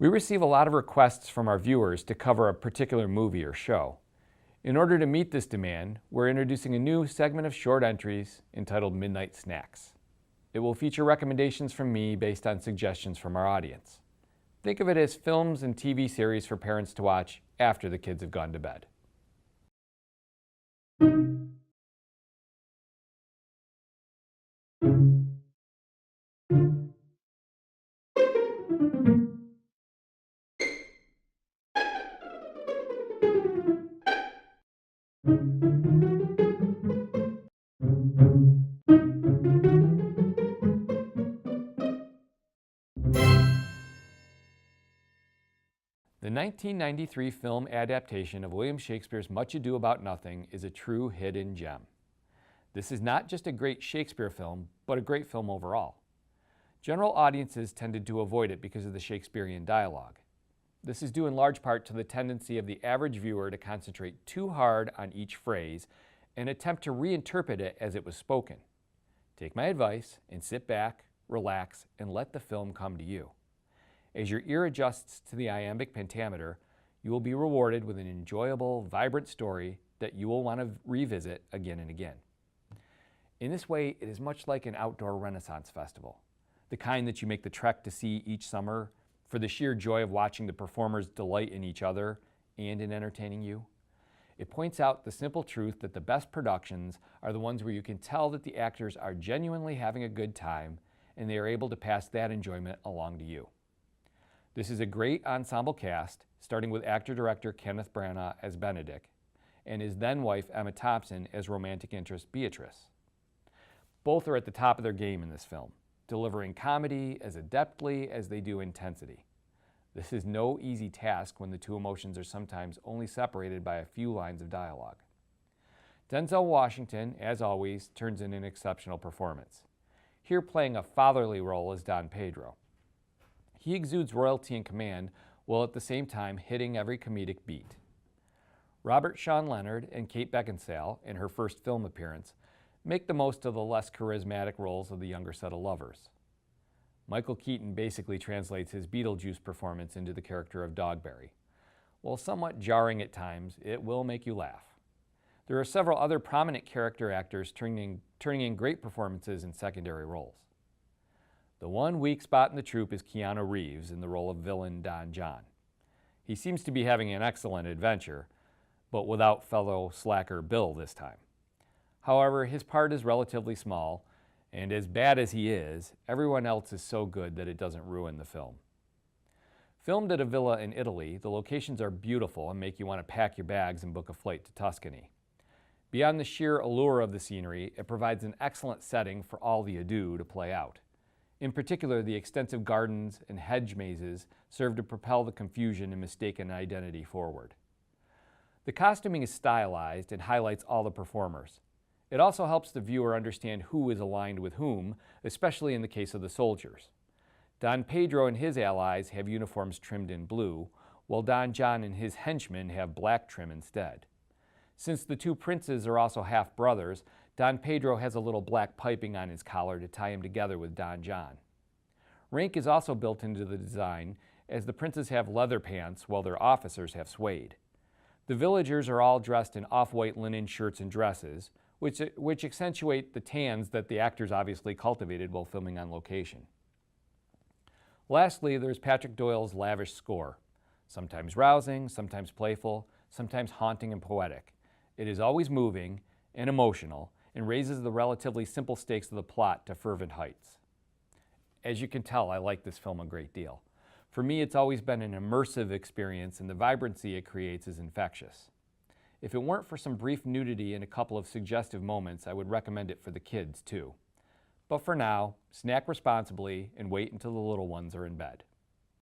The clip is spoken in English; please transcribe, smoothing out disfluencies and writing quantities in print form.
We receive a lot of requests from our viewers to cover a particular movie or show. In order to meet this demand, we're introducing a new segment of short entries entitled Midnight Snacks. It will feature recommendations from me based on suggestions from our audience. Think of it as films and TV series for parents to watch after the kids have gone to bed. The 1993 film adaptation of William Shakespeare's Much Ado About Nothing is a true hidden gem. This is not just a great Shakespeare film, but a great film overall. General audiences tended to avoid it because of the Shakespearean dialogue. This is due in large part to the tendency of the average viewer to concentrate too hard on each phrase and attempt to reinterpret it as it was spoken. Take my advice and sit back, relax, and let the film come to you. As your ear adjusts to the iambic pentameter, you will be rewarded with an enjoyable, vibrant story that you will want to revisit again and again. In this way, it is much like an outdoor Renaissance festival, the kind that you make the trek to see each summer for the sheer joy of watching the performers delight in each other and in entertaining you. It points out the simple truth that the best productions are the ones where you can tell that the actors are genuinely having a good time and they are able to pass that enjoyment along to you. This is a great ensemble cast, starting with actor-director Kenneth Branagh as Benedict and his then-wife Emma Thompson as romantic interest Beatrice. Both are at the top of their game in this film, delivering comedy as adeptly as they do intensity. This is no easy task when the two emotions are sometimes only separated by a few lines of dialogue. Denzel Washington, as always, turns in an exceptional performance, here playing a fatherly role as Don Pedro. He exudes royalty and command while at the same time hitting every comedic beat. Robert Sean Leonard and Kate Beckinsale, in her first film appearance, make the most of the less charismatic roles of the younger set of lovers. Michael Keaton basically translates his Beetlejuice performance into the character of Dogberry. While somewhat jarring at times, it will make you laugh. There are several other prominent character actors turning in great performances in secondary roles. The one weak spot in the troupe is Keanu Reeves in the role of villain Don John. He seems to be having an excellent adventure, but without fellow slacker Bill this time. However, his part is relatively small, and as bad as he is, everyone else is so good that it doesn't ruin the film. Filmed at a villa in Italy, the locations are beautiful and make you want to pack your bags and book a flight to Tuscany. Beyond the sheer allure of the scenery, it provides an excellent setting for all the ado to play out. In particular, the extensive gardens and hedge mazes serve to propel the confusion and mistaken identity forward. The costuming is stylized and highlights all the performers. It also helps the viewer understand who is aligned with whom, especially in the case of the soldiers. Don Pedro and his allies have uniforms trimmed in blue, while Don John and his henchmen have black trim instead. Since the two princes are also half-brothers, Don Pedro has a little black piping on his collar to tie him together with Don John. Rank is also built into the design, as the princes have leather pants while their officers have suede. The villagers are all dressed in off-white linen shirts and dresses, which accentuate the tans that the actors obviously cultivated while filming on location. Lastly, there's Patrick Doyle's lavish score, sometimes rousing, sometimes playful, sometimes haunting and poetic. It is always moving and emotional, and raises the relatively simple stakes of the plot to fervent heights. As you can tell, I like this film a great deal. For me, it's always been an immersive experience, and the vibrancy it creates is infectious. If it weren't for some brief nudity and a couple of suggestive moments, I would recommend it for the kids too. But for now, snack responsibly and wait until the little ones are in bed.